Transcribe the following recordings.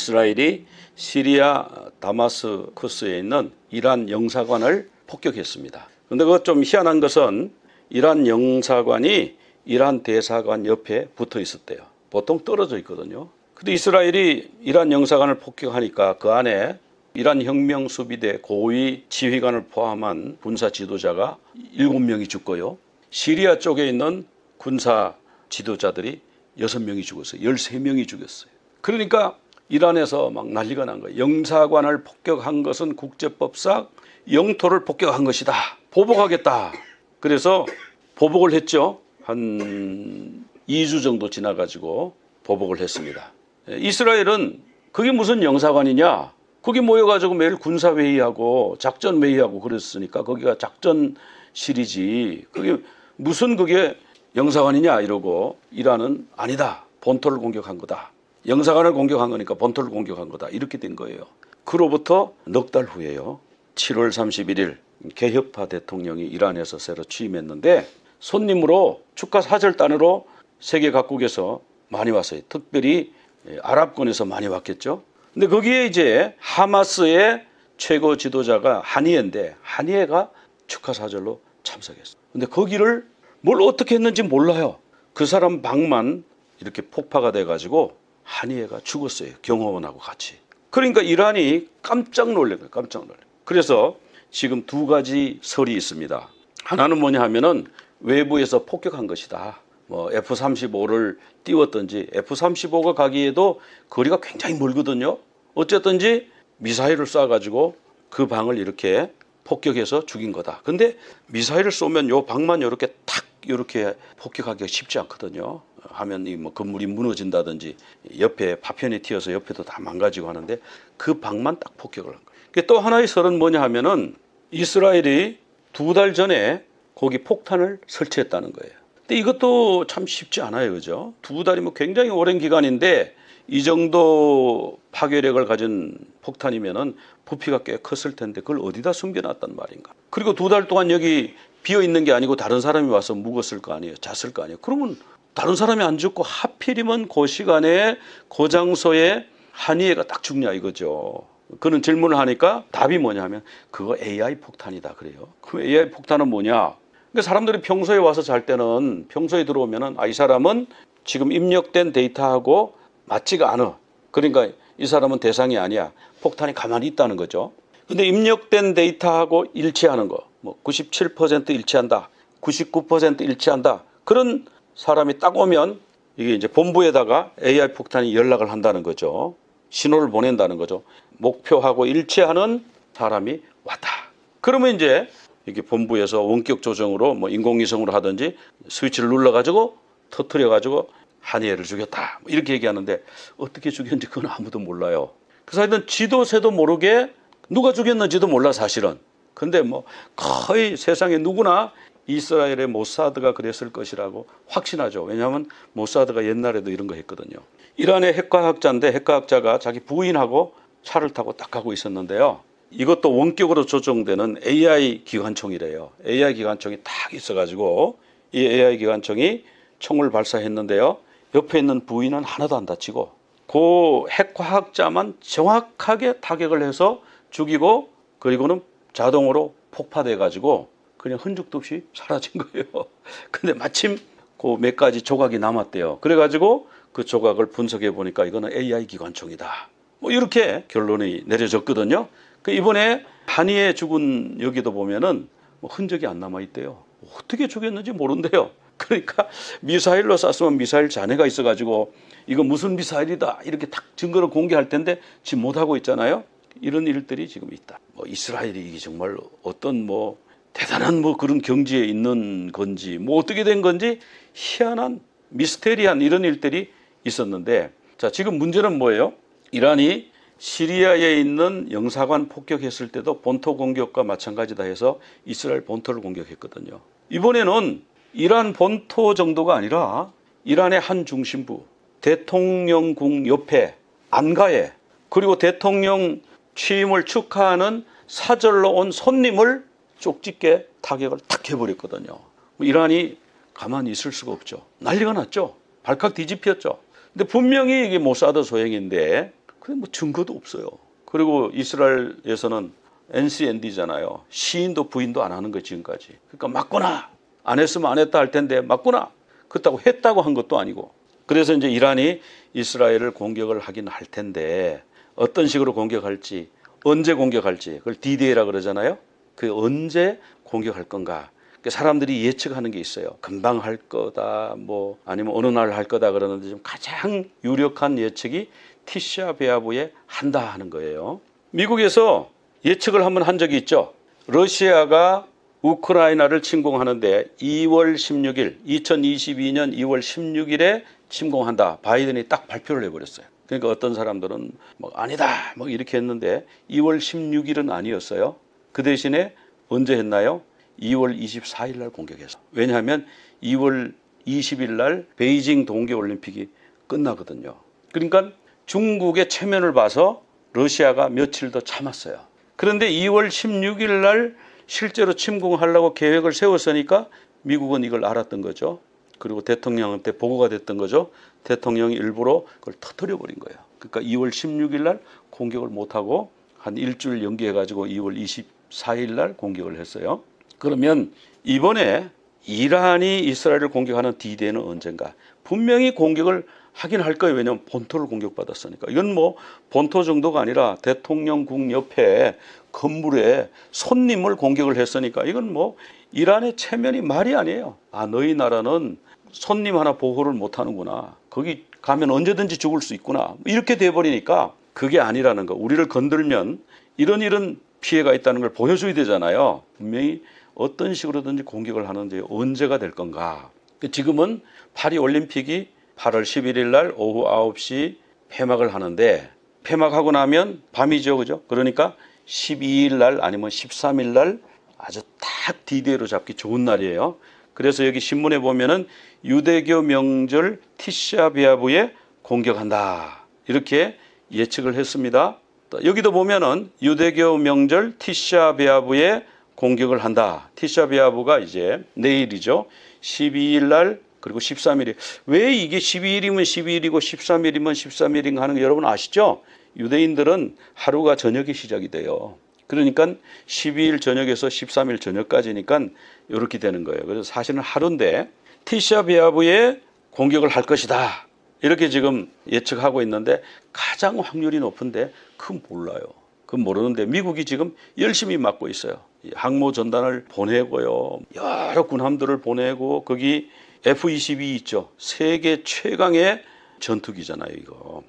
이스라엘이 시리아 다마스커스에 있는 이란 영사관을 폭격했습니다. 그런데 그것 좀 희한한 것은 이란 영사관이 이란 대사관 옆에 붙어 있었대요. 보통 떨어져 있거든요. 근데 이스라엘이 이란 영사관을 폭격하니까 그 안에 이란 혁명수비대 고위 지휘관을 포함한 군사 지도자가 7명이 죽고요. 시리아 쪽에 있는 군사 지도자들이 6명이 죽었어요. 13명이 죽였어요. 그러니까 이란에서 막 난리가 난 거예요. 영사관을 폭격한 것은 국제법상 영토를 폭격한 것이다. 보복하겠다. 그래서 보복을 했죠. 한 2주 정도 지나가지고 보복을 했습니다. 이스라엘은 그게 무슨 영사관이냐? 거기 모여가지고 매일 군사회의하고 작전회의하고 그랬으니까 거기가 작전실이지. 그게 무슨 그게 영사관이냐 이러고 이란은 아니다. 본토를 공격한 거다. 영사관을 공격한 거니까 본토를 공격한 거다. 이렇게 된 거예요. 그로부터 넉 달 후에요. 7월 31일 개혁파 대통령이 이란에서 새로 취임했는데 손님으로 축하 사절단으로 세계 각국에서 많이 왔어요. 특별히 아랍권에서 많이 왔겠죠. 근데 거기에 이제 하마스의 최고 지도자가 하니에인데 하니에가 축하 사절로 참석했어요. 근데 거기를 뭘 어떻게 했는지 몰라요. 그 사람 방만 이렇게 폭파가 돼가지고 하니에가 죽었어요. 경호원하고 같이. 그러니까 이란이 깜짝 놀란 거예요. 깜짝 놀란. 그래서 지금 두 가지 설이 있습니다. 하나는 뭐냐 하면은 외부에서 폭격한 것이다. 뭐 F-35를 띄웠든지 F-35가 가기에도 거리가 굉장히 멀거든요. 어쨌든지 미사일을 쏴가지고 그 방을 이렇게 폭격해서 죽인 거다. 근데 미사일을 쏘면 요 방만 이렇게 탁 이렇게 폭격하기가 쉽지 않거든요. 하면 이 뭐 건물이 무너진다든지 옆에 파편이 튀어서 옆에도 다 망가지고 하는데 그 방만 딱 폭격을 한 거예요. 또 하나의 설은 뭐냐 하면은 이스라엘이 2달 전에 거기 폭탄을 설치했다는 거예요. 근데 이것도 참 쉽지 않아요. 그죠? 2달이면 굉장히 오랜 기간인데 이 정도 파괴력을 가진 폭탄이면은 부피가 꽤 컸을 텐데 그걸 어디다 숨겨놨단 말인가. 그리고 2달 동안 여기 비어 있는 게 아니고 다른 사람이 와서 묵었을 거 아니에요. 잤을 거 아니에요. 그러면 다른 사람이 안 죽고 하필이면 그 시간에 그 장소에 한이해가 딱 죽냐 이거죠. 그런 질문을 하니까 답이 뭐냐 하면 그거 AI 폭탄이다 그래요. 그 AI 폭탄은 뭐냐? 그러니까 사람들이 평소에 와서 잘 때는 평소에 들어오면은 이 사람은 지금 입력된 데이터하고 맞지가 않아. 그러니까 이 사람은 대상이 아니야. 폭탄이 가만히 있다는 거죠. 근데 입력된 데이터하고 일치하는 거, 뭐 97% 일치한다, 99% 일치한다. 그런 사람이 딱 오면 이게 이제 본부에다가 AI 폭탄이 연락을 한다는 거죠. 신호를 보낸다는 거죠. 목표하고 일치하는 사람이 왔다. 그러면 이제 이게 본부에서 원격 조정으로 뭐 인공위성으로 하든지 스위치를 눌러가지고 터트려가지고 한이해를 죽였다. 이렇게 얘기하는데 어떻게 죽였는지 그건 아무도 몰라요. 그래서 하여튼 지도 새도 모르게 누가 죽였는지도 몰라 사실은. 근데 뭐 거의 세상에 누구나 이스라엘의 모사드가 그랬을 것이라고 확신하죠. 왜냐하면 모사드가 옛날에도 이런 거 했거든요. 이란의 핵과학자인데 핵과학자가 자기 부인하고 차를 타고 딱 가고 있었는데요. 이것도 원격으로 조종되는 AI 기관총이래요. AI 기관총이 딱 있어가지고 이 AI 기관총이 총을 발사했는데요. 옆에 있는 부인은 하나도 안 다치고 그 핵과학자만 정확하게 타격을 해서 죽이고 그리고는 자동으로 폭파돼가지고 그냥 흔적도 없이 사라진 거예요. 근데 마침 그 몇 가지 조각이 남았대요. 그래가지고 그 조각을 분석해 보니까 이거는 AI 기관총이다. 뭐 이렇게 결론이 내려졌거든요. 그 이번에 한이해 죽은 여기도 보면은 뭐 흔적이 안 남아 있대요. 어떻게 죽였는지 모른대요. 그러니까 미사일로 쐈으면 미사일 잔해가 있어가지고 이거 무슨 미사일이다 이렇게 딱 증거를 공개할 텐데 지금 못하고 있잖아요. 이런 일들이 지금 있다. 뭐 이스라엘이 정말 어떤 뭐 대단한 뭐 그런 경지에 있는 건지 뭐 어떻게 된 건지 희한한 미스테리한 이런 일들이 있었는데 자 지금 문제는 뭐예요? 이란이 시리아에 있는 영사관 폭격했을 때도 본토 공격과 마찬가지다 해서 이스라엘 본토를 공격했거든요. 이번에는 이란 본토 정도가 아니라 이란의 한 중심부 대통령궁 옆에 안가에 그리고 대통령 취임을 축하하는 사절로 온 손님을 쪽집게 타격을 탁 해버렸거든요. 이란이 가만히 있을 수가 없죠. 난리가 났죠. 발칵 뒤집혔죠. 근데 분명히 이게 모사드 소행인데 근데 뭐 증거도 없어요. 그리고 이스라엘에서는 NCND잖아요. 시인도 부인도 안 하는 거예요, 지금까지. 그러니까 맞구나. 안 했으면 안 했다 할 텐데 맞구나. 그렇다고 했다고 한 것도 아니고. 그래서 이제 이란이 이스라엘을 공격을 하긴 할 텐데 어떤 식으로 공격할지, 언제 공격할지, 그걸 D-Day라 그러잖아요. 그 언제 공격할 건가. 사람들이 예측하는 게 있어요. 금방 할 거다, 뭐 아니면 어느 날 할 거다 그러는데 좀 가장 유력한 예측이 티샤 베아브에 한다 하는 거예요. 미국에서 예측을 한번 한 적이 있죠. 러시아가 우크라이나를 침공하는데 2월 16일, 2022년 2월 16일에 침공한다. 바이든이 딱 발표를 해버렸어요. 그러니까 어떤 사람들은 뭐 아니다, 뭐 이렇게 했는데 2월 16일은 아니었어요. 그 대신에 언제 했나요? 2월 24일 날 공격했어. 왜냐하면 2월 20일 날 베이징 동계올림픽이 끝나거든요. 그러니까 중국의 체면을 봐서 러시아가 며칠 더 참았어요. 그런데 2월 16일 날 실제로 침공하려고 계획을 세웠으니까 미국은 이걸 알았던 거죠. 그리고 대통령한테 보고가 됐던 거죠. 대통령이 일부러 그걸 터뜨려버린 거예요. 그러니까 2월 16일 날 공격을 못하고 한 일주일 연기해가지고 2월 24일 날 공격을 했어요. 그러면 이번에 이란이 이스라엘을 공격하는 D-Day는 언젠가? 분명히 공격을 하긴 할 거예요. 왜냐하면 본토를 공격받았으니까. 이건 뭐 본토 정도가 아니라 대통령궁 옆에 건물에 손님을 공격을 했으니까 이건 뭐 이란의 체면이 말이 아니에요. 아, 너희 나라는 손님 하나 보호를 못하는구나. 거기 가면 언제든지 죽을 수 있구나. 이렇게 돼버리니까 그게 아니라는 거. 우리를 건들면 이런 피해가 있다는 걸 보여줘야 되잖아요. 분명히 어떤 식으로든지 공격을 하는데 언제가 될 건가. 지금은 파리 올림픽이 8월 11일 날 오후 9시 폐막을 하는데 폐막하고 나면 밤이죠. 그죠? 그러니까 12일 날 아니면 13일 날 아주 딱 D-Day로 잡기 좋은 날이에요. 그래서 여기 신문에 보면은 유대교 명절 티샤 베아브에 공격한다. 이렇게 예측을 했습니다. 여기도 보면은 유대교 명절 티샤 베아브에 공격을 한다. 티샤 베아브가 이제 내일이죠. 12일 날 그리고 13일이 왜 이게 12일이면 12일이고 13일이면 13일인가 하는 거 여러분 아시죠? 유대인들은 하루가 저녁이 시작이 돼요. 그러니까 12일 저녁에서 13일 저녁까지니까 이렇게 되는 거예요. 그래서 사실은 하루인데 티샤 베아브에 공격을 할 것이다. 이렇게 지금 예측하고 있는데 가장 확률이 높은데 그건 몰라요. 그건 모르는데 미국이 지금 열심히 막고 있어요. 항모 전단을 보내고요. 여러 군함들을 보내고 거기 F-22 있죠. 세계 최강의 전투기잖아요.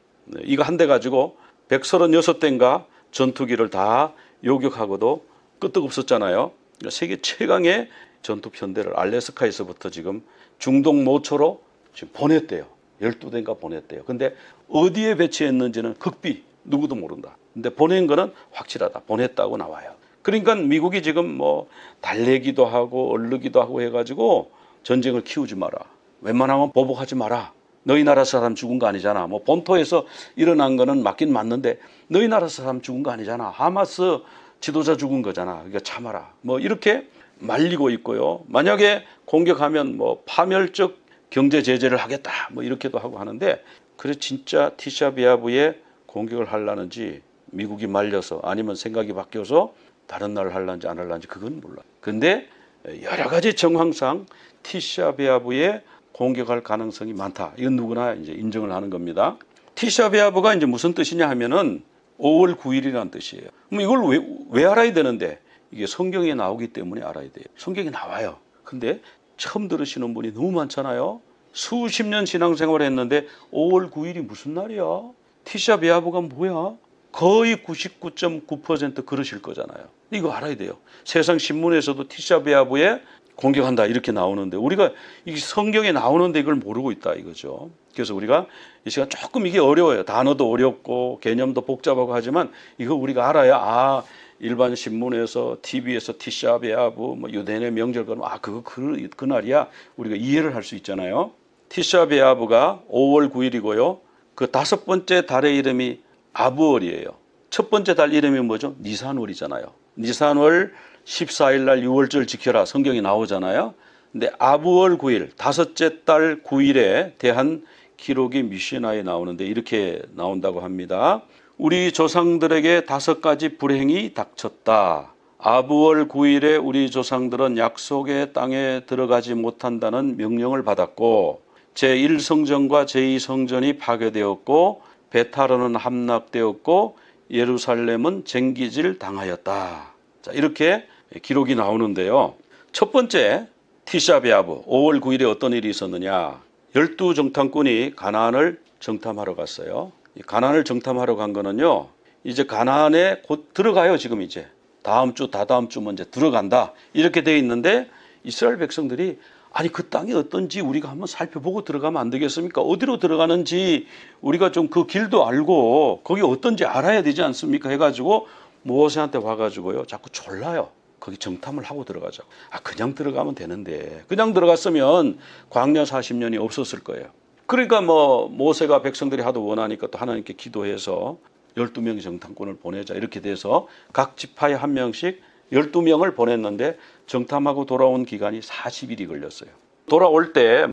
이거 한 대 가지고 136대인가 전투기를 다 요격하고도 끄떡없었잖아요. 세계 최강의 전투 편대를 알래스카에서부터 지금 중동 모초로 지금 보냈대요. 12대인가 보냈대요. 근데 어디에 배치했는지는 극비 누구도 모른다. 근데 보낸 거는 확실하다. 보냈다고 나와요. 그러니까 미국이 지금 뭐 달래기도 하고 얼르기도 하고 해가지고 전쟁을 키우지 마라. 웬만하면 보복하지 마라. 너희 나라 사람 죽은 거 아니잖아. 뭐 본토에서 일어난 거는 맞긴 맞는데 너희 나라 사람 죽은 거 아니잖아. 하마스 지도자 죽은 거잖아. 그러니까 참아라. 뭐 이렇게 말리고 있고요. 만약에 공격하면 뭐 파멸적 경제 제재를 하겠다. 뭐 이렇게도 하고 하는데 그래 진짜 티샤 베아브에 공격을 하려는지 미국이 말려서 아니면 생각이 바뀌어서 다른 날을 하려는지 안 하려는지 그건 몰라요. 근데 여러 가지 정황상 티샤 베아브에 공격할 가능성이 많다. 이건 누구나 이제 인정을 하는 겁니다. 티샤 베아브가 이제 무슨 뜻이냐 하면은 5월 9일이라는 뜻이에요. 그럼 이걸 왜 알아야 되는데 이게 성경에 나오기 때문에 알아야 돼요. 성경에 나와요. 근데 처음 들으시는 분이 너무 많잖아요. 수십 년 신앙생활을 했는데 5월 9일이 무슨 날이야? 티샤 베아브가 뭐야? 거의 99.9% 그러실 거잖아요. 이거 알아야 돼요. 세상 신문에서도 티샤 베아브에 공격한다 이렇게 나오는데 우리가 이 성경에 나오는데 이걸 모르고 있다 이거죠. 그래서 우리가 이 시간 조금 이게 어려워요. 단어도 어렵고 개념도 복잡하고 하지만 이거 우리가 알아야 일반 신문에서 TV에서 티샤 베아브 뭐 유대인의 명절 그러면 그 날이야 우리가 이해를 할 수 있잖아요. 티샤 베아브가 5월 9일이고요. 그 다섯 번째 달의 이름이 아브월이에요. 첫 번째 달 이름이 뭐죠? 니산월이잖아요. 니산월 14일 날 6월절 지켜라 성경이 나오잖아요. 근데 아브월 9일 다섯째 달 9일에 대한 기록이 미시나에 나오는데 이렇게 나온다고 합니다. 우리 조상들에게 5가지 불행이 닥쳤다. 아부월 9일에 우리 조상들은 약속의 땅에 들어가지 못한다는 명령을 받았고 제1성전과 제2성전이 파괴되었고 베타르는 함락되었고 예루살렘은 쟁기질 당하였다. 자, 이렇게 기록이 나오는데요. 첫 번째 티샤베아브 5월 9일에 어떤 일이 있었느냐. 12정탐꾼이 가나안을 정탐하러 갔어요. 가나안을 정탐하러 간 거는요. 이제 가나안에 곧 들어가요. 지금 이제 다음 주 다다음 주 먼저 들어간다 이렇게 돼 있는데 이스라엘 백성들이 아니 그 땅이 어떤지 우리가 한번 살펴보고 들어가면 안 되겠습니까? 어디로 들어가는지 우리가 좀 그 길도 알고 거기 어떤지 알아야 되지 않습니까? 해가지고 모세한테 와가지고요 자꾸 졸라요. 거기 정탐을 하고 들어가자고. 그냥 들어가면 되는데 그냥 들어갔으면 광야 40년이 없었을 거예요. 그러니까 뭐 모세가 백성들이 하도 원하니까 또 하나님께 기도해서 12명의 정탐꾼을 보내자 이렇게 돼서 각 지파에 한 명씩 12명을 보냈는데 정탐하고 돌아온 기간이 40일이 걸렸어요. 돌아올 때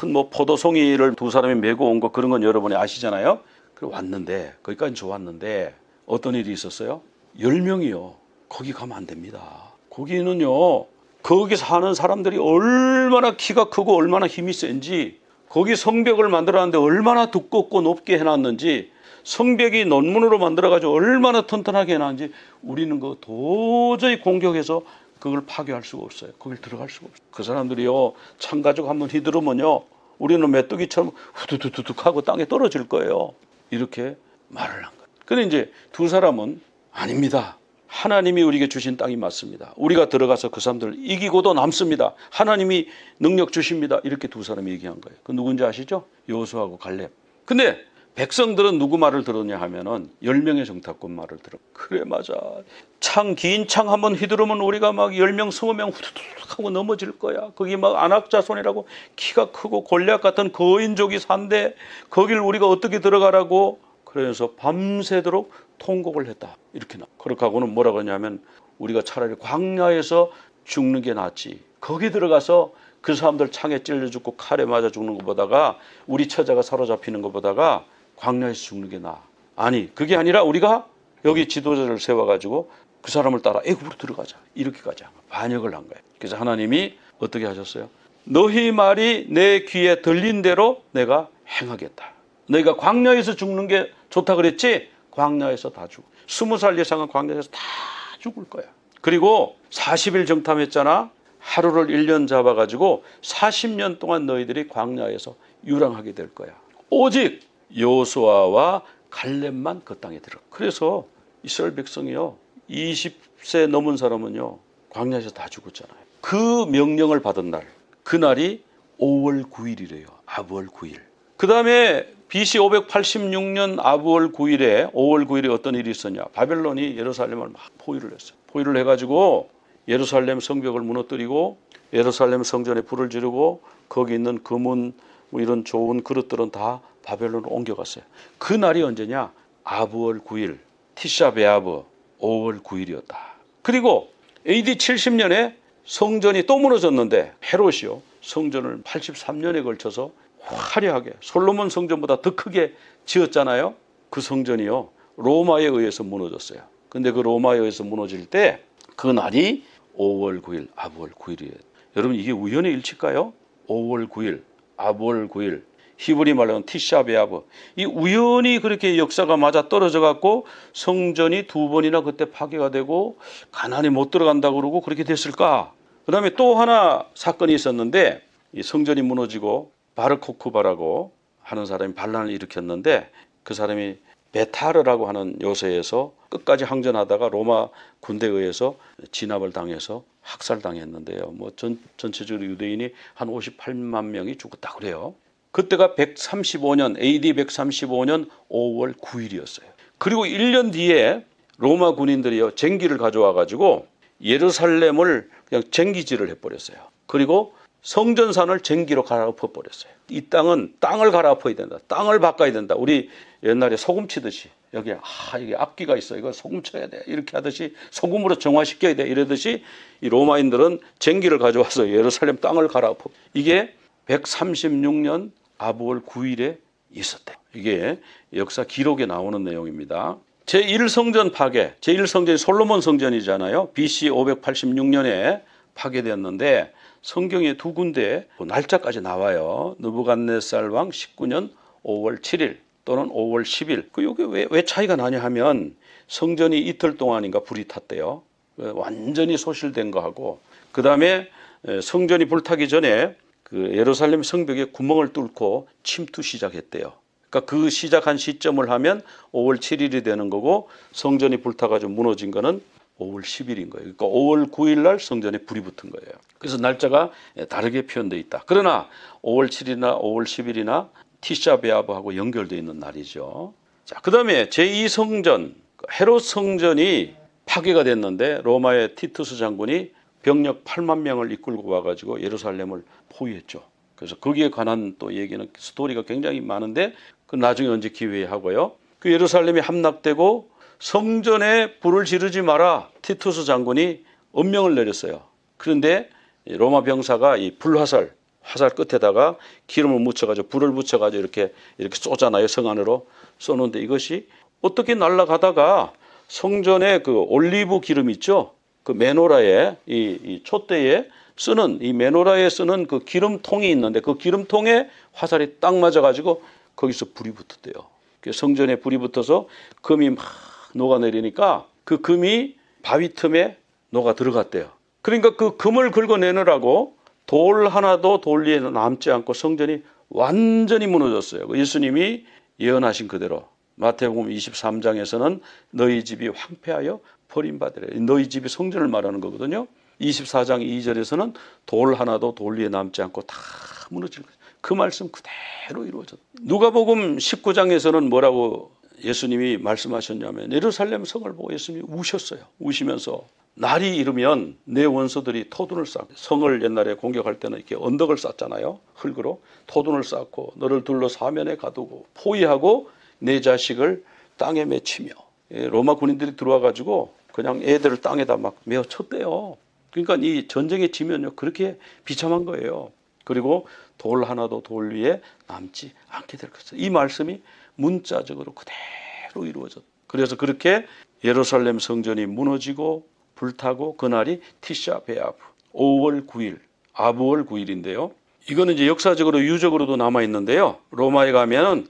큰 뭐 포도송이를 두 사람이 메고 온 거 그런 건 여러분이 아시잖아요. 그래 왔는데 거기까지 좋았는데 어떤 일이 있었어요? 10명이요. 거기 가면 안 됩니다. 거기는요. 거기 사는 사람들이 얼마나 키가 크고 얼마나 힘이 센지 거기 성벽을 만들었는데 얼마나 두껍고 높게 해놨는지 성벽이 논문으로 만들어가지고 얼마나 튼튼하게 해놨는지 우리는 그 도저히 공격해서 그걸 파괴할 수가 없어요. 거길 들어갈 수가 없어요. 그 사람들이요 창가지고 한번 휘두르면요 우리는 메뚜기처럼 후두두둑 하고 땅에 떨어질 거예요. 이렇게 말을 한 거예요. 근데 이제 두 사람은 아닙니다. 하나님이 우리에게 주신 땅이 맞습니다. 우리가 들어가서 그 사람들을 이기고도 남습니다. 하나님이 능력 주십니다. 이렇게 두 사람이 얘기한 거예요. 그 누군지 아시죠? 여호수아하고 갈렙. 근데 백성들은 누구 말을 들었냐 하면은 10명의 정탐꾼 말을 들어. 그래 맞아. 긴 창 한번 휘두르면 우리가 막 10명 20명 후두둑 하고 넘어질 거야. 거기 막 안악자손이라고 키가 크고 골리앗 같은 거인족이 산대. 거길 우리가 어떻게 들어가라고. 그래서 밤새도록 통곡을 했다. 이렇게 나. 그렇게 하고는 뭐라고 하냐면 우리가 차라리 광야에서 죽는 게 낫지. 거기 들어가서 그 사람들 창에 찔려 죽고 칼에 맞아 죽는 것보다가 우리 처자가 사로잡히는 것보다가 광야에서 죽는 게 나아. 아니 그게 아니라 우리가 여기 지도자를 세워가지고 그 사람을 따라 애굽으로 들어가자. 이렇게 가자. 반역을 한 거예요. 그래서 하나님이 어떻게 하셨어요? 너희 말이 내 귀에 들린 대로 내가 행하겠다. 너희가 광야에서 죽는 게 좋다 그랬지? 광야에서 다 죽어. 20살 이상은 광야에서 다 죽을 거야. 그리고 40일 정탐했잖아. 하루를 1년 잡아가지고 40년 동안 너희들이 광야에서 유랑하게 될 거야. 오직 여호수아와 갈렙만 그 땅에 들어. 그래서 이스라엘 백성이요 20세 넘은 사람은요 광야에서 다 죽었잖아요. 그 명령을 받은 날, 그날이 5월 9일이래요. 아부월 9일. 그 다음에 BC 586년 아부월 9일에 5월 9일에 어떤 일이 있었냐. 바벨론이 예루살렘을 막 포위를 했어요. 포위를 해가지고 예루살렘 성벽을 무너뜨리고 예루살렘 성전에 불을 지르고 거기 있는 금은 뭐 이런 좋은 그릇들은 다 바벨론으로 옮겨갔어요. 그 날이 언제냐? 아부월 9일 티샤베아브 5월 9일이었다. 그리고 AD 70년에 성전이 또 무너졌는데 헤롯이요 성전을 83년에 걸쳐서 화려하게 솔로몬 성전보다 더 크게 지었잖아요. 그 성전이요 로마에 의해서 무너졌어요. 근데 그 로마에 의해서 무너질 때 그 날이 5월 9일 아부월 9일이에요. 여러분 이게 우연의 일치일까요? 5월 9일 아부월 9일 히브리 말로는 티샤베아브. 이 우연히 그렇게 역사가 맞아 떨어져 갖고 성전이 2번이나 그때 파괴가 되고 가나안에 못 들어간다고 그러고 그렇게 됐을까? 그다음에 또 하나 사건이 있었는데 이 성전이 무너지고 바르코크바라고 하는 사람이 반란을 일으켰는데 그 사람이 베타르라고 하는 요새에서 끝까지 항전하다가 로마 군대에 의해서 진압을 당해서 학살당했는데요. 뭐 전체적으로 유대인이 한 58만 명이 죽었다 그래요. 그때가 135년 AD 135년 5월 9일이었어요. 그리고 1년 뒤에 로마 군인들이요 쟁기를 가져와 가지고 예루살렘을 그냥 쟁기질을 해버렸어요. 그리고 성전산을 쟁기로 갈아엎어 버렸어요. 이 땅은 땅을 갈아엎어야 된다. 땅을 바꿔야 된다. 우리 옛날에 소금 치듯이 여기에 이게 앞기가 있어. 이거 소금 쳐야 돼. 이렇게 하듯이 소금으로 정화시켜야 돼. 이러듯이 이 로마인들은 쟁기를 가져와서 예루살렘 땅을 갈아엎어. 이게 136년 아부월 9일의 있었대. 이게 역사 기록에 나오는 내용입니다. 제1성전 파괴, 제1성전이 솔로몬 성전이잖아요. BC 586년에 파괴되었는데 성경에 두 군데 날짜까지 나와요. 느부갓네살 왕 19년 5월 7일 또는 5월 10일. 이게 왜 차이가 나냐 하면 성전이 이틀 동안인가 불이 탔대요. 완전히 소실된 거하고, 그 다음에 성전이 불타기 전에 그 예루살렘 성벽에 구멍을 뚫고 침투 시작했대요. 그러니까 그 시작한 시점을 하면 5월 7일이 되는 거고, 성전이 불타가지고 무너진 거는 5월 10일인 거예요. 그러니까 5월 9일 날 성전에 불이 붙은 거예요. 그래서 날짜가 다르게 표현되어 있다. 그러나 5월 7일이나 5월 10일이나 티샤베아브하고 연결되어 있는 날이죠. 자, 그 다음에 제2성전, 헤롯 성전이 파괴가 됐는데 로마의 티투스 장군이 병력 8만 명을 이끌고 와가지고 예루살렘을 포위했죠. 그래서 거기에 관한 또 얘기는 스토리가 굉장히 많은데 그 나중에 언제 기회에 하고요. 그 예루살렘이 함락되고 성전에 불을 지르지 마라 티투스 장군이 엄명을 내렸어요. 그런데 로마 병사가 이 불화살 끝에다가 기름을 묻혀가지고 불을 붙여가지고 이렇게 쏘잖아요. 성 안으로 쏘는데 이것이 어떻게 날아가다가 성전에 그 올리브 기름 있죠. 그 메노라에 이 촛대에 쓰는 이 메노라에 쓰는 그 기름통이 있는데 그 기름통에 화살이 딱 맞아가지고 거기서 불이 붙었대요. 성전에 불이 붙어서 금이 막 녹아내리니까 그 금이 바위 틈에 녹아 들어갔대요. 그러니까 그 금을 긁어내느라고 돌 하나도 돌 위에 남지 않고 성전이 완전히 무너졌어요. 예수님이 예언하신 그대로 마태복음 23장에서는 너희 집이 황폐하여 버림받으래. 너희 집이 성전을 말하는 거거든요. 24장 2절에서는 돌 하나도 돌 위에 남지 않고 다 무너질 거예요. 그 말씀 그대로 이루어졌다. 누가복음 19장에서는 뭐라고 예수님이 말씀하셨냐면 예루살렘 성을 보고 예수님이 우셨어요. 우시면서 날이 이르면 내 원수들이 토둔을 쌓고, 성을 옛날에 공격할 때는 이렇게 언덕을 쌓잖아요. 흙으로 토둔을 쌓고 너를 둘러 사면에 가두고 포위하고 내 자식을 땅에 맺히며, 로마 군인들이 들어와 가지고 그냥 애들을 땅에다 막 메어 쳤대요. 그러니까 이 전쟁에 지면요 그렇게 비참한 거예요. 그리고 돌 하나도 돌 위에 남지 않게 될 것이다. 이 말씀이 문자적으로 그대로 이루어졌다. 그래서 그렇게 예루살렘 성전이 무너지고 불타고 그날이 티샤 베아브 5월 9일 아부월 9일인데요. 이거는 이제 역사적으로 유적으로도 남아 있는데요. 로마에 가면은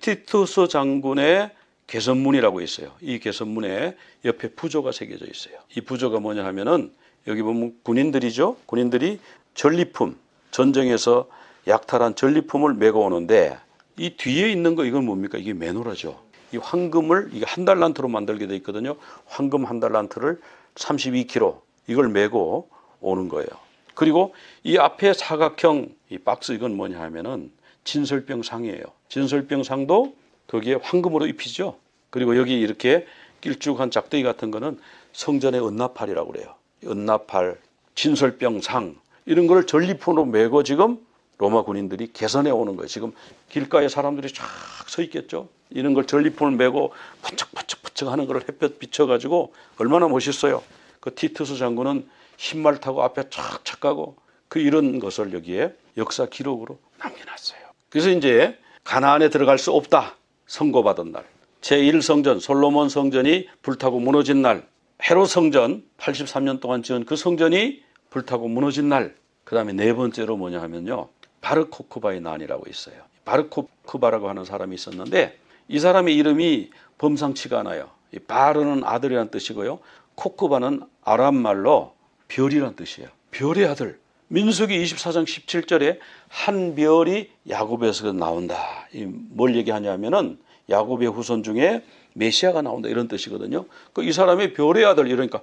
티투스 장군의 개선문이라고 있어요. 이 개선문에 옆에 부조가 새겨져 있어요. 이 부조가 뭐냐 하면은 여기 보면 군인들이죠. 군인들이 전리품, 전쟁에서 약탈한 전리품을 메고 오는데 이 뒤에 있는 거 이건 뭡니까? 이게 메노라죠. 이 황금을 이게 한 달란트로 만들게 돼 있거든요. 황금 한 달란트를 32kg 이걸 메고 오는 거예요. 그리고 이 앞에 사각형 이 박스 이건 뭐냐 하면은 진설병 상이에요. 진설병 상도 거기에 황금으로 입히죠. 그리고 여기 이렇게 길쭉한 짝대기 같은 거는 성전의 은나팔이라고 그래요. 은나팔, 진설병 상 이런 걸 전리품으로 메고 지금 로마 군인들이 개선해 오는 거예요. 지금 길가에 사람들이 쫙 서 있겠죠. 이런 걸 전리품을 메고 번쩍번쩍번쩍 하는 걸 햇볕 비춰가지고 얼마나 멋있어요. 그 티투스 장군은 흰말 타고 앞에 촥촥 가고 그 이런 것을 여기에 역사 기록으로 남겨놨어요. 그래서 이제 가나안에 들어갈 수 없다. 선고받은 날. 제1성전 솔로몬 성전이 불타고 무너진 날. 헤롯 성전 83년 동안 지은 그 성전이 불타고 무너진 날. 그 다음에 네 번째로 뭐냐 하면요. 바르코크바의 난이라고 있어요. 바르코크바라고 하는 사람이 있었는데 이 사람의 이름이 범상치가 않아요. 바르는 아들이란 뜻이고요. 코크바는 아람 말로 별이란 뜻이에요. 별의 아들. 민수기 24장 17절에 한 별이 야곱에서 나온다. 뭘 얘기하냐면은 야곱의 후손 중에 메시아가 나온다 이런 뜻이거든요. 이 사람이 별의 아들 이러니까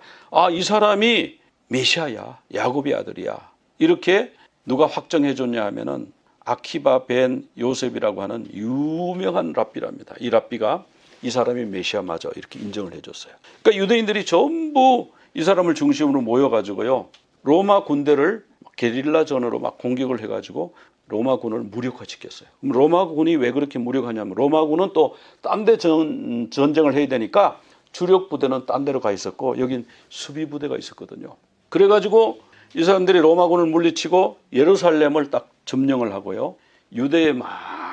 이 사람이 메시아야. 야곱의 아들이야. 이렇게 누가 확정해 줬냐 하면은 아키바 벤 요셉이라고 하는 유명한 랍비랍니다. 이 랍비가 이 사람이 메시아 맞아 이렇게 인정을 해줬어요. 그러니까 유대인들이 전부 이 사람을 중심으로 모여가지고요. 로마 군대를 게릴라전으로 막 공격을 해가지고 로마군을 무력화시켰어요. 그럼 로마군이 왜 그렇게 무력하냐면 로마군은 또 딴 데 전쟁을 해야 되니까 주력 부대는 딴 데로 가 있었고 여긴 수비 부대가 있었거든요. 그래가지고 이 사람들이 로마군을 물리치고 예루살렘을 딱 점령을 하고요. 유대의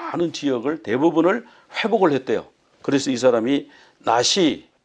많은 지역을 대부분을 회복을 했대요. 그래서 이 사람이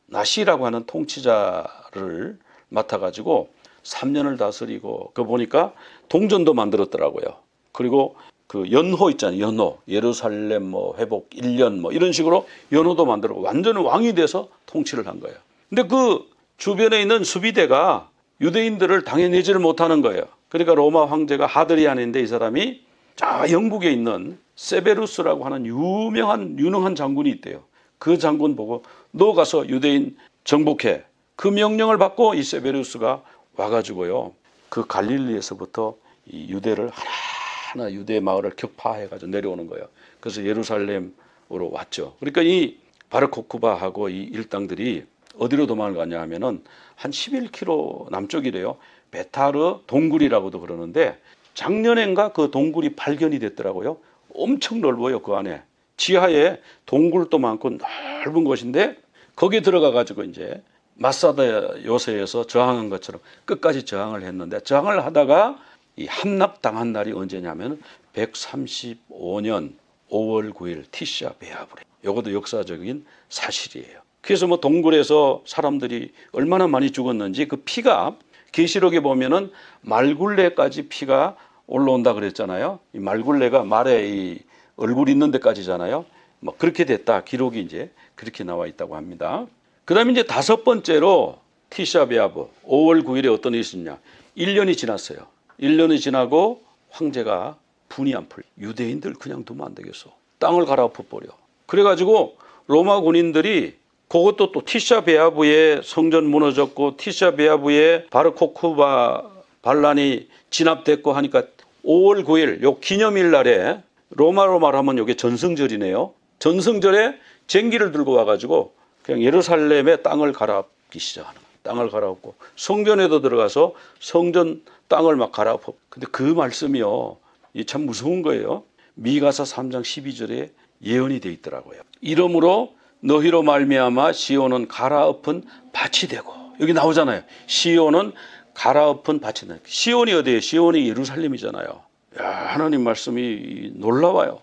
나시라고 하는 통치자를 맡아가지고 3년을 다스리고 그 보니까 동전도 만들었더라고요. 그리고 그 연호 있잖아요. 연호. 예루살렘 뭐 회복 1년 뭐 이런 식으로 연호도 만들고 완전 왕이 돼서 통치를 한 거예요. 근데 그 주변에 있는 수비대가 유대인들을 당해내지를 못하는 거예요. 그러니까 로마 황제가 하드리안인데 이 사람이 자 영국에 있는 세베루스라고 하는 유능한 장군이 있대요. 그 장군 보고 너 가서 유대인 정복해. 그 명령을 받고 이 세베루스가 와가지고요. 그 갈릴리에서부터 이 유대를 하나하나 유대 마을을 격파해가지고 내려오는 거예요. 그래서 예루살렘으로 왔죠. 그러니까 이 바르코쿠바하고 이 일당들이 어디로 도망을 가냐 하면은 한 11km 남쪽이래요. 베타르 동굴이라고도 그러는데 작년엔가 그 동굴이 발견이 됐더라고요. 엄청 넓어요. 그 안에 지하에 동굴도 많고 넓은 곳인데 거기 들어가 가지고 이제 마사다 요새에서 저항한 것처럼 끝까지 저항을 했는데 저항을 하다가 이 함락당한 날이 언제냐면 135년 5월 9일 티샤 베아브레. 이것도 역사적인 사실이에요. 그래서 뭐 동굴에서 사람들이 얼마나 많이 죽었는지 그 피가 계시록에 보면은 말굴레까지 피가 올라온다 그랬잖아요. 이 말굴레가 말에 이 얼굴 있는 데까지잖아요. 뭐 그렇게 됐다. 기록이 이제 그렇게 나와 있다고 합니다. 그다음에 이제 다섯 번째로 티샤베아브 5월 9일에 어떤 일이 있었냐. 1년이 지났어요. 1년이 지나고 황제가 분이 안 풀려. 유대인들 그냥 두면 안 되겠어. 땅을 갈아엎어 버려. 그래가지고 로마 군인들이 그것도 또 티샤베아브에 성전 무너졌고 티샤베아브에 바르코쿠바 반란이 진압됐고 하니까 5월 9일 요 기념일 날에 로마로 말하면 이게 전승절이네요. 전승절에 쟁기를 들고 와가지고 그냥 예루살렘의 땅을 갈아엎기 시작하는 거예요. 땅을 갈아엎고 성전에도 들어가서 성전 땅을 막 갈아엎어. 근데 그 말씀이요, 이 참 무서운 거예요. 미가서 3장 12절에 예언이 돼 있더라고요. 이러므로 너희로 말미암아 시온은 갈아엎은 밭이 되고, 여기 나오잖아요. 시온은 갈아엎은 밭이 되고. 시온이 어디예요? 시온이 예루살렘이잖아요. 야, 하나님 말씀이 놀라워요.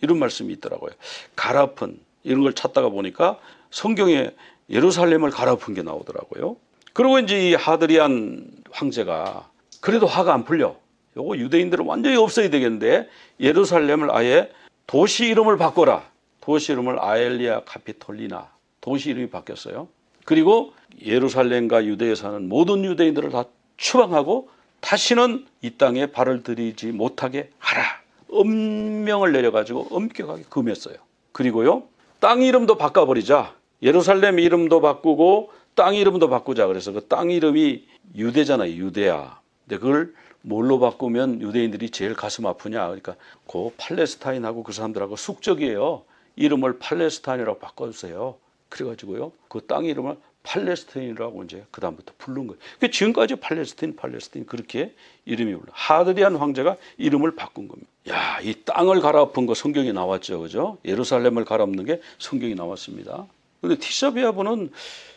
이런 말씀이 있더라고요. 갈아엎은 이런 걸 찾다가 보니까 성경에 예루살렘을 갈아엎은 게 나오더라고요. 그리고 이제 이 하드리안 황제가 그래도 화가 안 풀려. 요거 유대인들은 완전히 없어야 되겠는데 예루살렘을 아예 도시 이름을 바꿔라. 도시 이름을 아엘리아 카피톨리나, 도시 이름이 바뀌었어요. 그리고 예루살렘과 유대에 사는 모든 유대인들을 다 추방하고 다시는 이 땅에 발을 들이지 못하게 하라. 엄명을 내려가지고 엄격하게 금했어요. 그리고요, 땅 이름도 바꿔버리자. 예루살렘 이름도 바꾸고 땅 이름도 바꾸자. 그래서 그 땅 이름이 유대잖아요. 유대야. 근데 그걸 뭘로 바꾸면 유대인들이 제일 가슴 아프냐. 그러니까 그 팔레스타인하고 그 사람들하고 숙적이에요. 이름을 팔레스타인이라고 바꿔주세요. 그래가지고요, 그 땅 이름을 팔레스타인이라고 이제 그 다음부터 부른 거예요. 지금까지 팔레스타인 그렇게 이름이 불러. 하드리안 황제가 이름을 바꾼 겁니다. 야, 이 땅을 갈아엎은 거 성경에 나왔죠, 그죠? 예루살렘을 갈아엎는 게 성경이 나왔습니다. 근데 티샤베아브는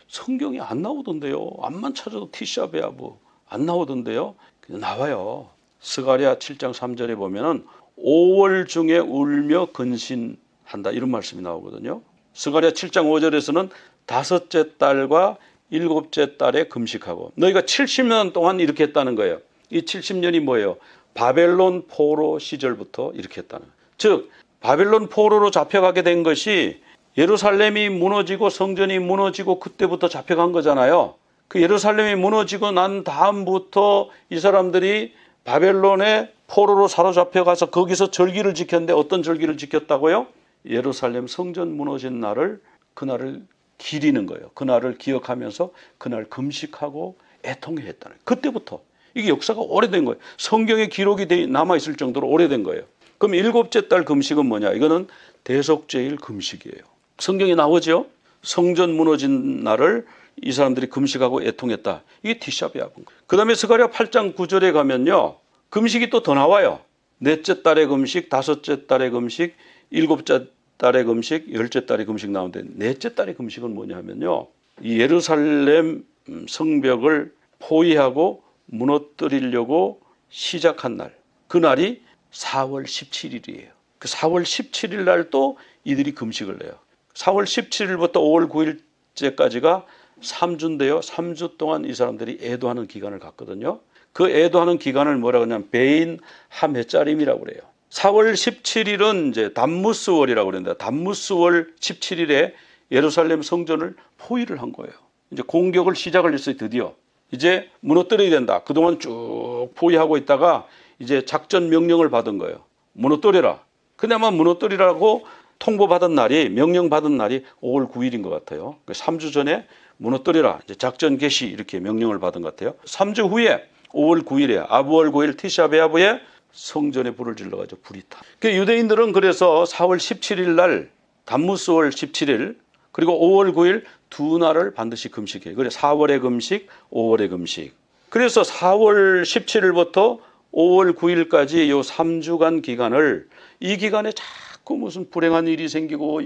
성경이 안 나오던데요. 암만 찾아도 티샤베아브 안 나오던데요. 나와요. 스가랴 7장 3절에 보면은 5월 중에 울며 근신한다 이런 말씀이 나오거든요. 스가랴 7장 5절에서는 다섯째 달과 일곱째 달에 금식하고, 너희가 70년 동안 이렇게 했다는 거예요. 이 70년이 뭐예요? 바벨론 포로 시절부터 이렇게 했다는 거예요. 즉 바벨론 포로로 잡혀가게 된 것이 예루살렘이 무너지고 성전이 무너지고 그때부터 잡혀간 거잖아요. 그 예루살렘이 무너지고 난 다음부터 이 사람들이 바벨론의 포로로 사로잡혀 가서 거기서 절기를 지켰는데 어떤 절기를 지켰다고요? 예루살렘 성전 무너진 날을, 그날을 기리는 거예요. 그날을 기억하면서 그날 금식하고 애통했다는 거예요. 그때부터. 이게 역사가 오래된 거예요. 성경에 기록이 남아있을 정도로 오래된 거예요. 그럼 일곱째 달 금식은 뭐냐? 이거는 대속죄일 금식이에요. 성경에 나오죠? 성전 무너진 날을 이 사람들이 금식하고 애통했다. 이게 티샤베아브인 거예요. 그 다음에 스가랴 8장 9절에 가면요, 금식이 또 더 나와요. 넷째 달의 금식, 다섯째 달의 금식, 일곱째 달의 금식, 열째 달의 금식 나오는데, 넷째 달의 금식은 뭐냐면요, 이 예루살렘 성벽을 포위하고 무너뜨리려고 시작한 날, 그날이 4월 17일이에요. 그 4월 17일 날 또 이들이 금식을 해요. 4월 17일부터 5월 9일째까지가 3주인데요. 3주 동안 이 사람들이 애도하는 기간을 갖거든요. 그 애도하는 기간을 뭐라고 하냐면 베인 하메짜림이라고 그래요. 4월 17일은 이제 담무스월이라고 그러는데 담무스월 17일에 예루살렘 성전을 포위를 한 거예요. 이제 공격을 시작을 했어요. 드디어 이제 무너뜨려야 된다. 그동안 쭉 포위하고 있다가 이제 작전 명령을 받은 거예요. 무너뜨려라. 그나마 무너뜨리라고 통보받은 날이 명령받은 날이 5월 9일인 것 같아요. 3주 전에 무너뜨리라. 이제 작전 개시 이렇게 명령을 받은 것 같아요. 3주 후에 5월 9일에 아부월 9일 티샤베아브에 성전에 불을 질러가지고 불이 타. 유대인들은 그래서 4월 17일 날 담무스월 17일 그리고 5월 9일 두 날을 반드시 금식해요. 그래 4월의 금식, 5월의 금식. 그래서 4월 17일부터 5월 9일까지 이 3주간 기간을 이 기간에 자꾸 무슨 불행한 일이 생기고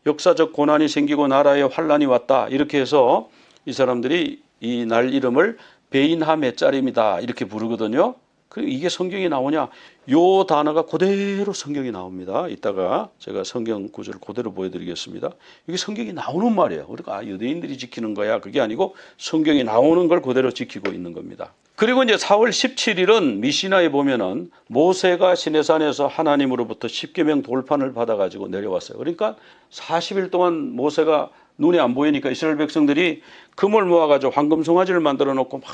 역사적 고난이 생기고 나라에 환란이 왔다 이렇게 해서 이 사람들이 이 날 이름을 베인하메짜림이다 이렇게 부르거든요. 이게 성경이 나오냐? 요 단어가 그대로 성경이 나옵니다. 이따가 제가 성경 구절을 그대로 보여드리겠습니다. 이게 성경이 나오는 말이에요. 우리가 유대인들이 지키는 거야 그게 아니고 성경이 나오는 걸 그대로 지키고 있는 겁니다. 그리고 이제 4월 17일은 미시나에 보면은 모세가 시내산에서 하나님으로부터 십계명 돌판을 받아가지고 내려왔어요. 그러니까 40일 동안 모세가 눈에 안 보이니까 이스라엘 백성들이 금을 모아가지고 황금 송아지를 만들어 놓고 막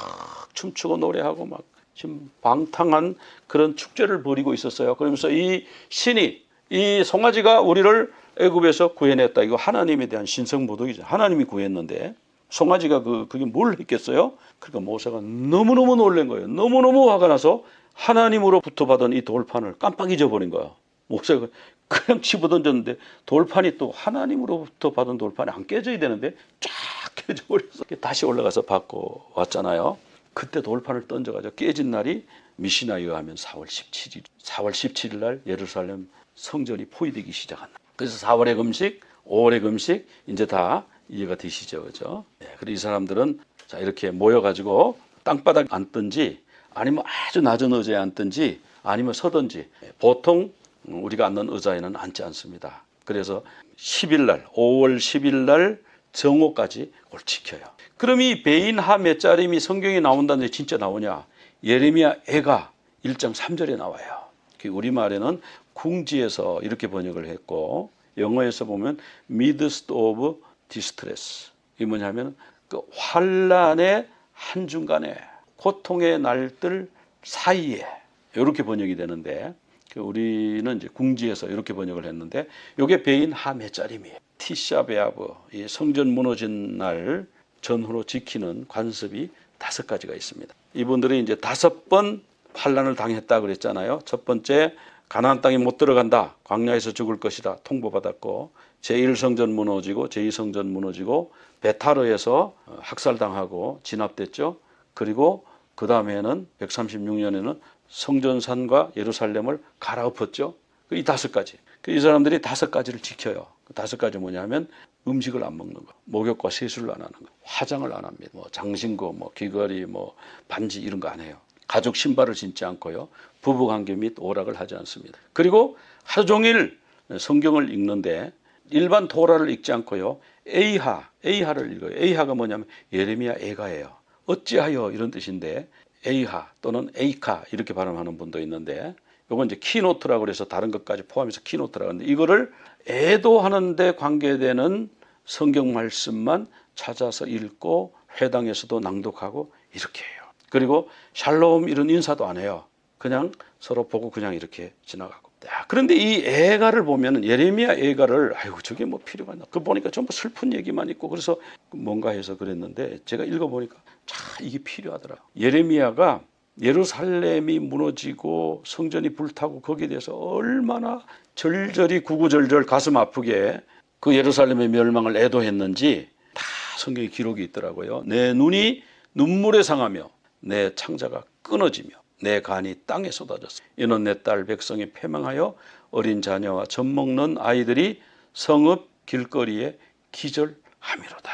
춤추고 노래하고 막 지금 방탕한 그런 축제를 벌이고 있었어요. 그러면서 이 신이 이 송아지가 우리를 애굽에서 구해냈다. 이거 하나님에 대한 신성모독이죠. 하나님이 구했는데 송아지가 그게 뭘 했겠어요? 그러니까 모세가 너무너무 놀란 거예요. 너무너무 화가 나서 하나님으로부터 받은 이 돌판을 깜빡 잊어버린 거예요. 모세가 그냥 집어던졌는데 돌판이 또 하나님으로부터 받은 돌판이 안 깨져야 되는데 쫙 깨져버려서 다시 올라가서 받고 왔잖아요. 그때 돌판을 던져가지고 깨진 날이 미시나에 의하면 4월 17일 날 예루살렘 성전이 포위되기 시작한 날. 그래서 4월의 금식, 5월의 금식 이제 다 이해가 되시죠, 그죠? 네, 그리고 이 사람들은 자 이렇게 모여가지고 땅바닥 앉든지 아니면 아주 낮은 의자에 앉든지 아니면 서든지 보통 우리가 앉는 의자에는 앉지 않습니다. 그래서 10일 날, 5월 10일 날 정오까지 그걸 지켜요. 그럼 이 베인하메짜림이 성경에 나온다는데 진짜 나오냐? 예레미야 애가 1장 3절에 나와요. 우리말에는 궁지에서 이렇게 번역을 했고 영어에서 보면 midst of distress. 이게 뭐냐면 그 환란의 한중간에 고통의 날들 사이에 이렇게 번역이 되는데 우리는 이제 궁지에서 이렇게 번역을 했는데 이게 베인하메짜림이에요. 티샤베아브, 이 성전 무너진 날 전후로 지키는 관습이 5가지가 있습니다. 이분들이 이제 5번 환란을 당했다 그랬잖아요. 첫 번째 가나안 땅에 못 들어간다. 광야에서 죽을 것이다. 통보받았고 제1성전 무너지고 제2성전 무너지고 베타르에서 학살당하고 진압됐죠. 그리고 그 다음에는 136년에는 성전산과 예루살렘을 갈아엎었죠. 이 5가지. 이 사람들이 5가지를 지켜요. 그 5가지 뭐냐면 음식을 안 먹는 거, 목욕과 세수를 안 하는 거, 화장을 안 합니다. 뭐 장신구, 뭐 귀걸이, 뭐 반지 이런 거 안 해요. 가죽 신발을 신지 않고요. 부부관계 및 오락을 하지 않습니다. 그리고 하루 종일 성경을 읽는데 일반 토라를 읽지 않고요. 에이하를 읽어요. 에이하가 뭐냐면 예레미야 애가예요. 어찌하여 이런 뜻인데 에이하 또는 에이카 이렇게 발음하는 분도 있는데 이건 이제 키노트라고 그래서 다른 것까지 포함해서 키노트라고 하는데 이거를 애도하는데 관계되는 성경 말씀만 찾아서 읽고 회당에서도 낭독하고 이렇게 해요. 그리고 샬롬 이런 인사도 안 해요. 그냥 서로 보고 그냥 이렇게 지나가고. 그런데 이 애가를 보면 예레미야 애가를 아이고 저게 뭐 필요가 있나. 그 보니까 전부 슬픈 얘기만 있고 그래서 뭔가 해서 그랬는데 제가 읽어보니까 참 이게 필요하더라. 예레미야가 예루살렘이 무너지고 성전이 불타고 거기에 대해서 얼마나 절절히 구구절절 가슴 아프게 그 예루살렘의 멸망을 애도했는지 다 성경에 기록이 있더라고요. 내 눈이 눈물에 상하며 내 창자가 끊어지며 내 간이 땅에 쏟아졌어. 이는 내 딸 백성이 패망하여 어린 자녀와 젖 먹는 아이들이 성읍 길거리에 기절함이로다.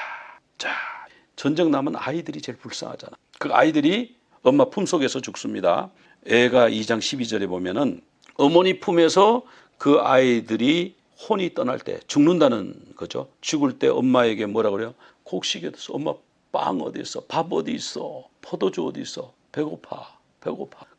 자, 전쟁 나면 아이들이 제일 불쌍하잖아. 그 아이들이 엄마 품속에서 죽습니다. 애가 2장 12절에 보면은 어머니 품에서 그 아이들이 혼이 떠날 때 죽는다는 거죠. 죽을 때 엄마에게 뭐라 그래요? 곡식에서 엄마 빵 어디 있어? 밥 어디 있어? 포도주 어디 있어? 배고파.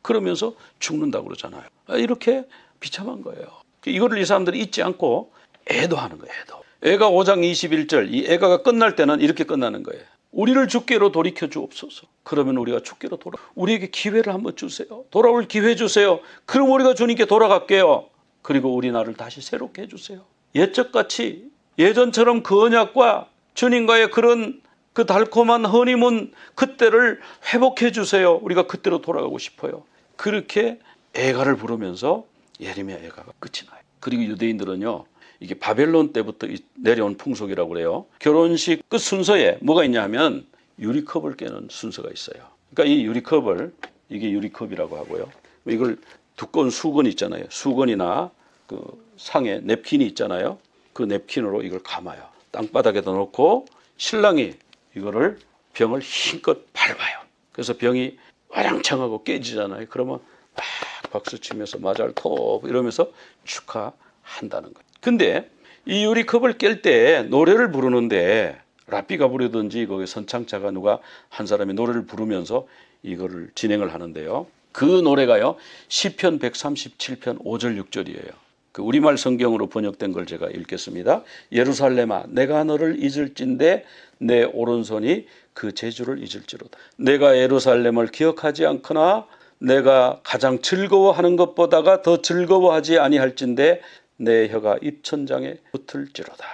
그러면서 죽는다고 그러잖아요. 이렇게 비참한 거예요. 이거를 이 사람들이 잊지 않고 애도하는 거예요. 애가 5장 21절 이 애가가 끝날 때는 이렇게 끝나는 거예요. 우리를 주께로 돌이켜 주옵소서. 그러면 우리가 주께로 우리에게 기회를 한번 주세요. 돌아올 기회 주세요. 그럼 우리가 주님께 돌아갈게요. 그리고 우리 나를 다시 새롭게 해주세요. 옛적같이 예전처럼 그 언약과 주님과의 그런 그 달콤한 허니문 그때를 회복해 주세요. 우리가 그때로 돌아가고 싶어요. 그렇게 애가를 부르면서 예레미야 애가가 끝이 나요. 그리고 유대인들은요, 이게 바벨론 때부터 내려온 풍속이라고 그래요. 결혼식 끝 순서에 뭐가 있냐 하면 유리컵을 깨는 순서가 있어요. 그러니까 이 유리컵을, 이게 유리컵이라고 하고요. 이걸 두꺼운 수건 있잖아요. 수건이나 그 상에 냅킨이 있잖아요. 그 냅킨으로 이걸 감아요. 땅바닥에다 놓고 신랑이 이거를 병을 힘껏 밟아요. 그래서 병이 와랑창하고 깨지잖아요. 그러면 막 박수 치면서 마잘톱 이러면서 축하한다는 거예요. 근데 이 유리컵을 깰 때 노래를 부르는데 랍비가 부르든지 거기 선창자가 누가 한 사람이 노래를 부르면서 이거를 진행을 하는데요. 그 노래가요, 시편 137편 5절 6절이에요. 그 우리말 성경으로 번역된 걸 제가 읽겠습니다. 예루살렘아, 내가 너를 잊을진대 내 오른손이 그 제주를 잊을지로다. 내가 예루살렘을 기억하지 않거나 내가 가장 즐거워하는 것보다가 더 즐거워하지 아니할진대 내 혀가 입천장에 붙을지로다.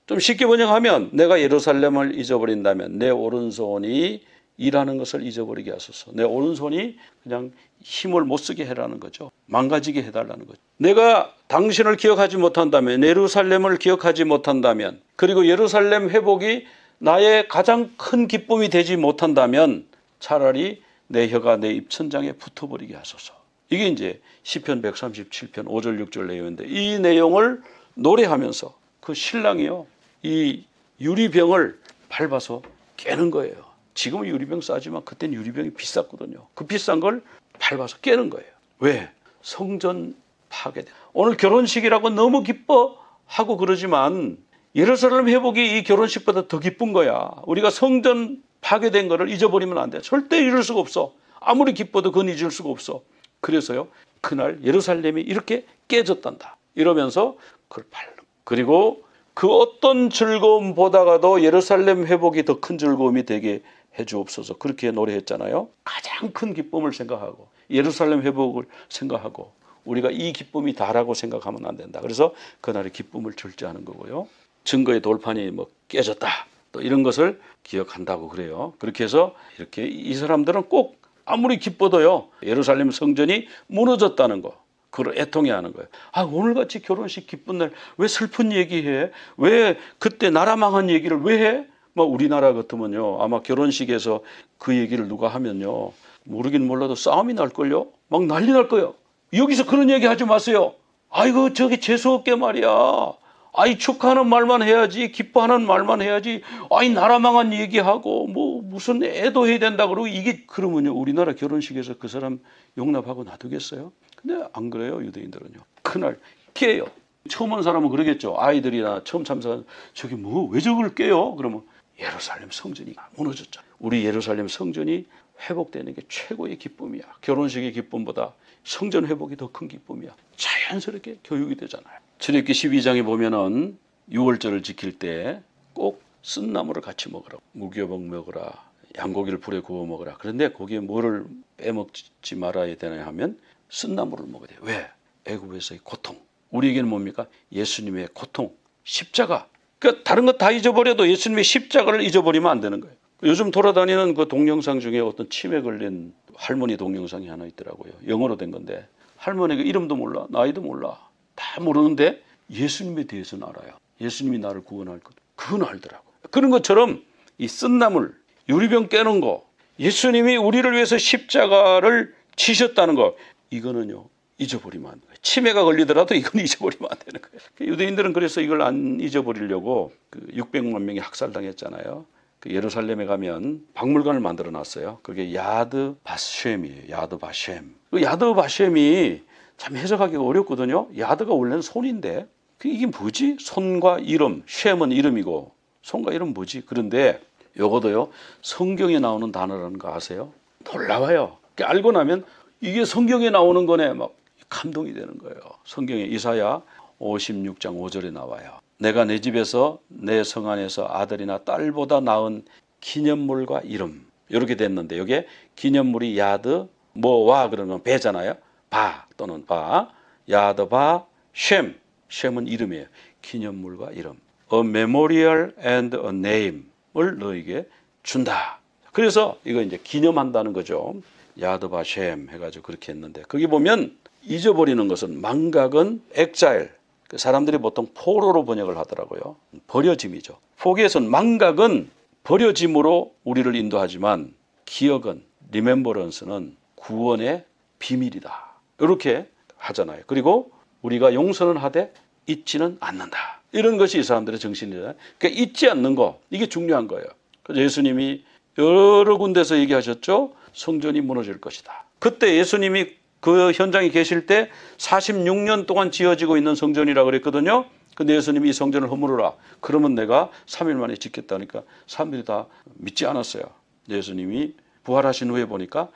좀 쉽게 번역하면 내가 예루살렘을 잊어버린다면 내 오른손이 일하는 것을 잊어버리게 하소서. 내 오른손이 그냥 힘을 못 쓰게 해라는 거죠. 망가지게 해달라는 거죠. 내가 당신을 기억하지 못한다면, 예루살렘을 기억하지 못한다면, 그리고 예루살렘 회복이 나의 가장 큰 기쁨이 되지 못한다면 차라리 내 혀가 내 입천장에 붙어버리게 하소서. 이게 이제 시편 137편 5절 6절 내용인데, 이 내용을 노래하면서 그 신랑이요, 이 유리병을 밟아서 깨는 거예요. 지금은 유리병 싸지만 그때는 유리병이 비쌌거든요. 그 비싼 걸 밟아서 깨는 거예요. 왜? 성전 파괴돼. 오늘 결혼식이라고 너무 기뻐하고 그러지만 예루살렘 회복이 이 결혼식보다 더 기쁜 거야. 우리가 성전 파괴된 거를 잊어버리면 안 돼. 절대 잊을 수가 없어. 아무리 기뻐도 그건 잊을 수가 없어. 그래서요, 그날 예루살렘이 이렇게 깨졌단다 이러면서 그걸 밟는. 그리고 그 어떤 즐거움보다가도 예루살렘 회복이 더 큰 즐거움이 되게 해주옵소서. 그렇게 노래했잖아요. 가장 큰 기쁨을 생각하고 예루살렘 회복을 생각하고 우리가 이 기쁨이 다라고 생각하면 안 된다. 그래서 그날의 기쁨을 절제하는 거고요. 증거의 돌판이 뭐 깨졌다, 또 이런 것을 기억한다고 그래요. 그렇게 해서 이렇게 이 사람들은 꼭 아무리 기뻐도요, 예루살렘 성전이 무너졌다는 거, 그걸 애통해하는 거예요. 아, 오늘같이 결혼식 기쁜 날 왜 슬픈 얘기해? 왜 그때 나라 망한 얘기를 왜 해? 뭐 우리나라 같으면요, 아마 결혼식에서 그 얘기를 누가 하면요, 모르긴 몰라도 싸움이 날걸요? 막 난리 날 거예요. 여기서 그런 얘기 하지 마세요. 아이고 저기 재수없게 말이야. 아이 축하하는 말만 해야지, 기뻐하는 말만 해야지. 아이 나라 망한 얘기하고 뭐 무슨 애도해야 된다 그러고 이게 그러면요, 우리나라 결혼식에서 그 사람 용납하고 놔두겠어요? 근데 안 그래요. 유대인들은요, 그날 깨요. 처음 온 사람은 그러겠죠. 아이들이나 처음 참석한, 저기 뭐 왜 저걸 깨요? 그러면 예루살렘 성전이 무너졌죠. 우리 예루살렘 성전이 회복되는 게 최고의 기쁨이야. 결혼식의 기쁨보다 성전 회복이 더 큰 기쁨이야. 자연스럽게 교육이 되잖아요. 출애굽기 12장에 보면은 유월절을 지킬 때 꼭 쓴나물을 같이 먹으라고. 무교복 먹으라, 양고기를 불에 구워 먹으라. 그런데 거기에 뭐를 빼먹지 말아야 되냐 하면 쓴나물을 먹어야 돼요. 왜? 애굽에서의 고통. 우리에게는 뭡니까? 예수님의 고통, 십자가. 그러니까 다른 거 다 잊어버려도 예수님의 십자가를 잊어버리면 안 되는 거예요. 요즘 돌아다니는 그 동영상 중에 어떤 치매 걸린 할머니 동영상이 하나 있더라고요. 영어로 된 건데 할머니가 이름도 몰라, 나이도 몰라, 다 모르는데 예수님에 대해서는 알아요. 예수님이 나를 구원할 것, 그건 알더라고. 그런 것처럼 이 쓴나물, 유리병 깨는 거, 예수님이 우리를 위해서 십자가를 지셨다는 거, 이거는요 잊어버리면 안 돼요. 치매가 걸리더라도 이건 잊어버리면 안 되는 거예요. 유대인들은 그래서 이걸 안 잊어버리려고 그 600만 명이 학살당했잖아요. 그 예루살렘에 가면 박물관을 만들어 놨어요. 그게 야드 바셈이에요. 야드 바셈. 그 야드 바셈이 참 해석하기가 어렵거든요. 야드가 원래는 손인데 이게 뭐지? 손과 이름, 쉔은 이름이고 손과 이름 뭐지? 그런데 요거도요 성경에 나오는 단어라는 거 아세요? 놀라워요. 알고 나면 이게 성경에 나오는 거네 막 감동이 되는 거예요. 성경에 이사야 56장 5절에 나와요. 내가 내 집에서 내 성 안에서 아들이나 딸보다 나은 기념물과 이름 이렇게 됐는데 여기에 기념물이 야드 뭐와 그러면 배잖아요. 바 또는 바 야드 바 쉔은 이름이에요. 기념물과 이름 A memorial and a name을 너에게 준다. 그래서 이거 이제 기념한다는 거죠. 야드 바 쉔 해가지고 그렇게 했는데 거기 보면 잊어버리는 것은 망각은 exile 사람들이 보통 포로로 번역을 하더라고요. 버려짐이죠. 포기에서는 망각은 버려짐으로 우리를 인도하지만 기억은 remembrance는 구원의 비밀이다. 이렇게 하잖아요. 그리고 우리가 용서는 하되 잊지는 않는다. 이런 것이 이 사람들의 정신이잖아요. 그러니까 잊지 않는 거 이게 중요한 거예요. 그래서 예수님이 여러 군데서 얘기하셨죠. 성전이 무너질 것이다. 그때 예수님이 그 현장에 계실 때 46년 동안 지어지고 있는 성전이라고 그랬거든요. 근데 예수님이 이 성전을 허물어라. 그러면 내가 3일 만에 짓겠다니까 사람들이 다 믿지 않았어요. 예수님이 부활하신 후에 보니까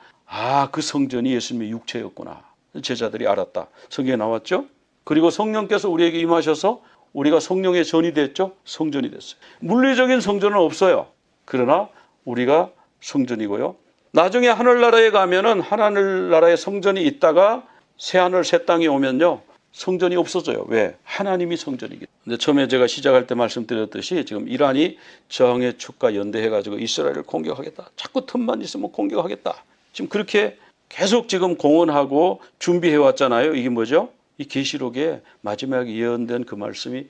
그 성전이 예수님의 육체였구나. 제자들이 알았다. 성경에 나왔죠. 그리고 성령께서 우리에게 임하셔서 우리가 성령의 전이 됐죠. 성전이 됐어요. 물리적인 성전은 없어요. 그러나 우리가 성전이고요. 나중에 하늘나라에 가면은 하늘나라의 성전이 있다가 새하늘 새 땅이 오면요 성전이 없어져요. 왜? 하나님이 성전이기 때문에. 근데 처음에 제가 시작할 때 말씀드렸듯이 지금 이란이 저항의 축과 연대해가지고 이스라엘을 공격하겠다. 자꾸 틈만 있으면 공격하겠다. 지금 그렇게 계속 지금 공언하고 준비해 왔잖아요. 이게 뭐죠? 이 계시록에 마지막에 예언된 그 말씀이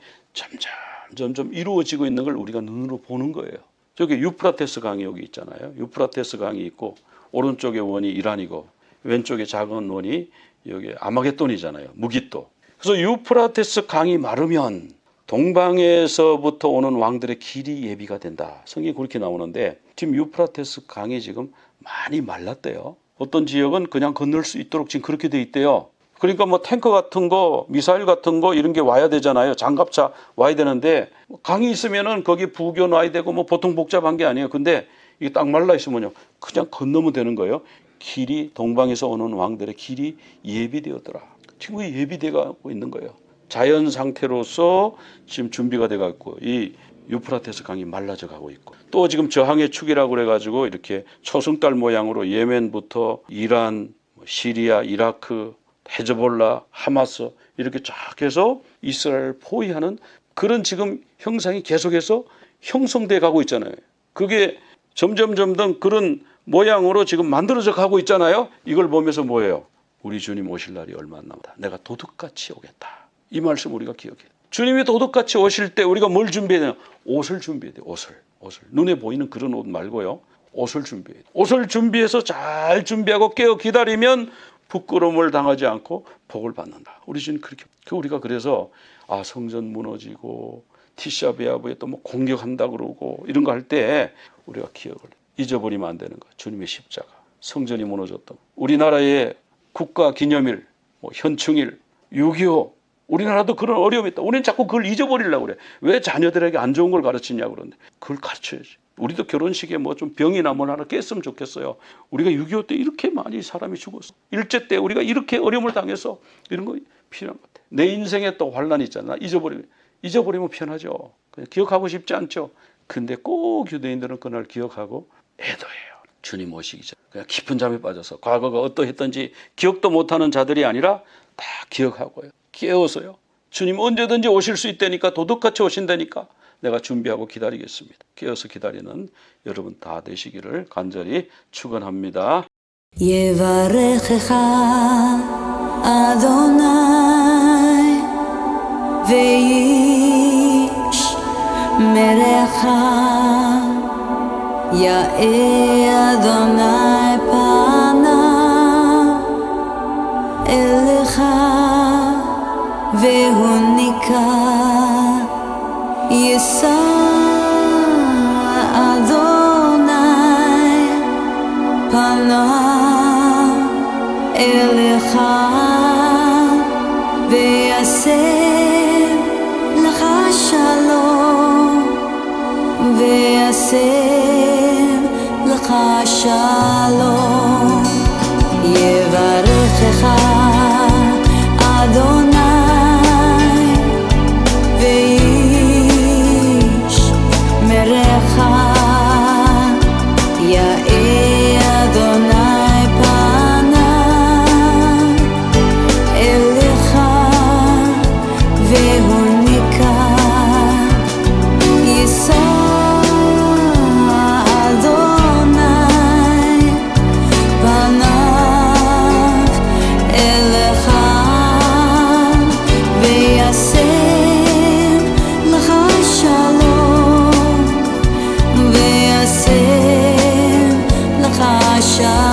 점점 이루어지고 있는 걸 우리가 눈으로 보는 거예요. 저기 유프라테스 강이 여기 있잖아요. 유프라테스 강이 있고 오른쪽에 원이 이란이고 왼쪽에 작은 원이 여기 아마겟돈이잖아요. 무깃도. 그래서 유프라테스 강이 마르면 동방에서부터 오는 왕들의 길이 예비가 된다. 성경이 그렇게 나오는데 지금 유프라테스 강이 지금 많이 말랐대요. 어떤 지역은 그냥 건널 수 있도록 지금 그렇게 돼 있대요. 그러니까 뭐 탱커 같은 거, 미사일 같은 거 이런 게 와야 되잖아요. 장갑차 와야 되는데 강이 있으면은 거기 부교 놔야 되고 뭐 보통 복잡한 게 아니에요. 근데 이게 딱 말라 있으면요. 그냥 건너면 되는 거예요. 길이 동방에서 오는 왕들의 길이 예비되었더라. 지금 예비되고 있는 거예요. 자연 상태로서 지금 준비가 돼 갖고 이 유프라테스 강이 말라져 가고 있고 또 지금 저항의 축이라고 그래 가지고 이렇게 초승달 모양으로 예멘부터 이란, 시리아, 이라크 헤즈볼라, 하마스 이렇게 쫙 해서 이스라엘을 포위하는 그런 지금 형상이 계속해서 형성돼 가고 있잖아요. 그게 점점 그런 모양으로 지금 만들어져 가고 있잖아요. 이걸 보면서 뭐예요? 우리 주님 오실 날이 얼마 안 남았다. 내가 도둑같이 오겠다. 이 말씀 우리가 기억해요. 주님이 도둑같이 오실 때 우리가 뭘 준비해야 되냐? 옷을 준비해야 돼요. 옷을. 눈에 보이는 그런 옷 말고요. 옷을 준비해야 돼요. 옷을 준비해서 잘 준비하고 깨어 기다리면 부끄러움을 당하지 않고 복을 받는다. 우리 주님 그렇게. 우리가 그래서 성전 무너지고 티샤베아브에 또 뭐 공격한다 그러고 이런 거 할 때 우리가 기억을 잊어버리면 안 되는 거예요. 주님의 십자가. 성전이 무너졌던 우리나라의 국가 기념일, 현충일, 6.25 우리나라도 그런 어려움이 있다. 우리는 자꾸 그걸 잊어버리려고 그래. 왜 자녀들에게 안 좋은 걸 가르치냐고 그러는데 그걸 가르쳐야지. 우리도 결혼식에 뭐 좀 병이나 뭘 하나 깼으면 좋겠어요. 우리가 6.25 때 이렇게 많이 사람이 죽었어. 일제 때 우리가 이렇게 어려움을 당해서 이런 거 필요한 것 같아. 내 인생에 또 환란이 있잖아. 잊어버리면 편하죠. 그냥 기억하고 싶지 않죠. 근데 꼭 유대인들은 그날 기억하고 애도해요. 주님 오시기 전에 그냥 깊은 잠에 빠져서 과거가 어떠했던지 기억도 못하는 자들이 아니라 다 기억하고요. 깨워서요. 주님 언제든지 오실 수 있다니까 도둑같이 오신다니까 내가 준비하고 기다리겠습니다. 깨어서 기다리는 여러분 다 되시기를 간절히 축원합니다. 예바레checha 아도나이 ve'ish merecha 야에 아도나이 pana elecha והוא נקרא יישא אדוני פניו אליך שלום, יברכך אדוני ואיש מרעך, יאר אדוני פניו אליך והוניקה, יישא אדוני פניו אליך וישם לך שלום, וישם לך שלום.